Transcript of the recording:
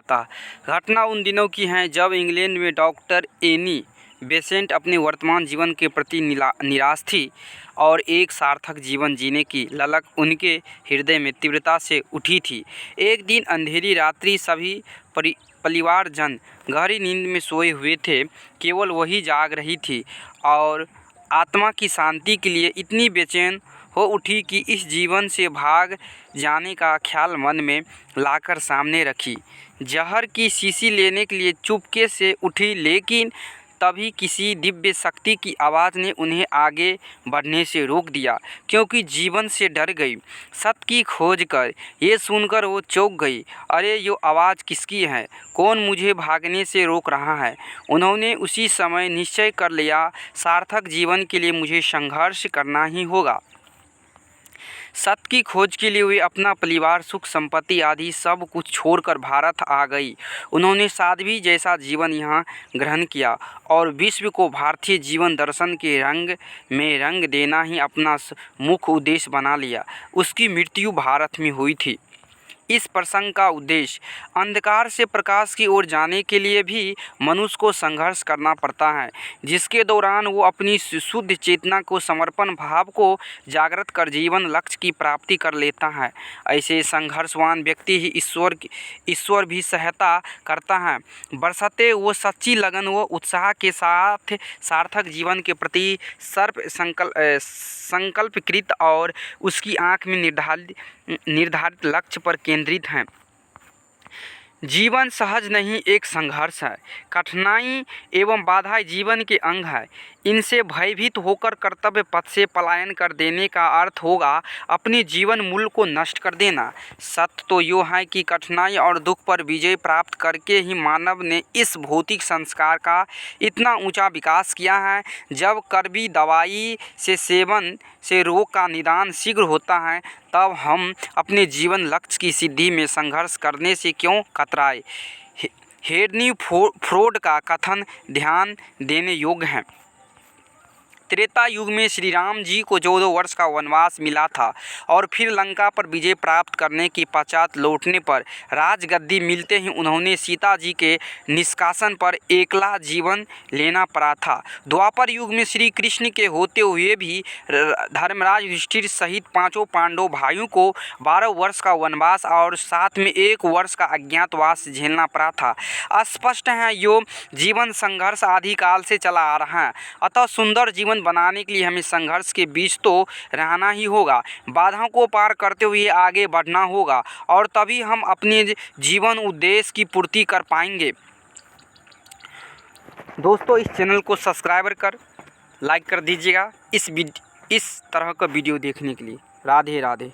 था। घटना उन दिनों की है जब इंग्लैंड में डॉक्टर एनी बेसेंट अपने वर्तमान जीवन के प्रति निराश थी और एक सार्थक जीवन जीने की ललक उनके हृदय में तीव्रता से उठी थी। एक दिन अंधेरी रात्रि सभी परिवारजन गहरी नींद में सोए हुए थे। केवल वही जाग रही थी और आत्मा की शांति के लिए इतनी बेचैन हो उठी कि इस जीवन से भाग जाने का ख्याल मन में लाकर सामने रखी। जहर की शीशी लेने के लिए चुपके से उठी, लेकिन तभी किसी दिव्य शक्ति की आवाज़ ने उन्हें आगे बढ़ने से रोक दिया, क्योंकि जीवन से डर गई। सत्य की खोज कर ये सुनकर वो चौंक गई। अरे, ये आवाज़ किसकी है? कौन मुझे भागने से रोक रहा है? उन्होंने उसी समय निश्चय कर लिया, सार्थक जीवन के लिए मुझे संघर्ष करना ही होगा। सत्य की खोज के लिए वे अपना परिवार, सुख संपत्ति आदि सब कुछ छोड़कर भारत आ गई। उन्होंने साध्वी जैसा जीवन यहाँ ग्रहण किया और विश्व को भारतीय जीवन दर्शन के रंग में रंग देना ही अपना मुख्य उद्देश्य बना लिया। उसकी मृत्यु भारत में हुई थी। इस प्रसंग का उद्देश्य अंधकार से प्रकाश की ओर जाने के लिए भी मनुष्य को संघर्ष करना पड़ता है, जिसके दौरान वो अपनी शुद्ध चेतना को, समर्पण भाव को जागृत कर जीवन लक्ष्य की प्राप्ति कर लेता है। ऐसे संघर्षवान व्यक्ति ही ईश्वर भी सहायता करता है, बरसते वो सच्ची लगन व उत्साह के साथ सार्थक जीवन के प्रति संकल्पकृत और उसकी आँख में निर्धारित लक्ष्य पर केंद्रित हैं। जीवन सहज नहीं, एक संघर्ष है। कठिनाई एवं बाधाएं जीवन के अंग है। इनसे भयभीत होकर कर्तव्य पथ से पलायन कर देने का अर्थ होगा अपने जीवन मूल्य को नष्ट कर देना। सत्य तो यो है कि कठिनाई और दुख पर विजय प्राप्त करके ही मानव ने इस भौतिक संस्कार का इतना ऊंचा विकास किया है। जब कड़वी दवाई से सेवन से रोग का निदान शीघ्र होता है, तब हम अपने जीवन लक्ष्य की सिद्धि में संघर्ष करने से क्यों कतराए। हेनरी फोर्ड का कथन ध्यान देने योग्य है। त्रेता युग में श्री राम जी को 14 वर्ष का वनवास मिला था और फिर लंका पर विजय प्राप्त करने के पश्चात लौटने पर राजगद्दी मिलते ही उन्होंने सीता जी के निष्कासन पर एकला जीवन लेना पड़ा था। द्वापर युग में श्री कृष्ण के होते हुए भी धर्मराज युधिष्ठिर सहित 5 पांडव भाइयों को 12 वर्ष का वनवास और साथ में 1 वर्ष का अज्ञातवास झेलना पड़ा था। स्पष्ट है यो जीवन संघर्ष आदिकाल से चला आ रहा है। अतः सुंदर जीवन बनाने के लिए हमें संघर्ष के बीच तो रहना ही होगा, बाधाओं को पार करते हुए आगे बढ़ना होगा और तभी हम अपने जीवन उद्देश्य की पूर्ति कर पाएंगे। दोस्तों, इस चैनल को सब्सक्राइब कर लाइक कर दीजिएगा इस तरह का वीडियो देखने के लिए। राधे राधे।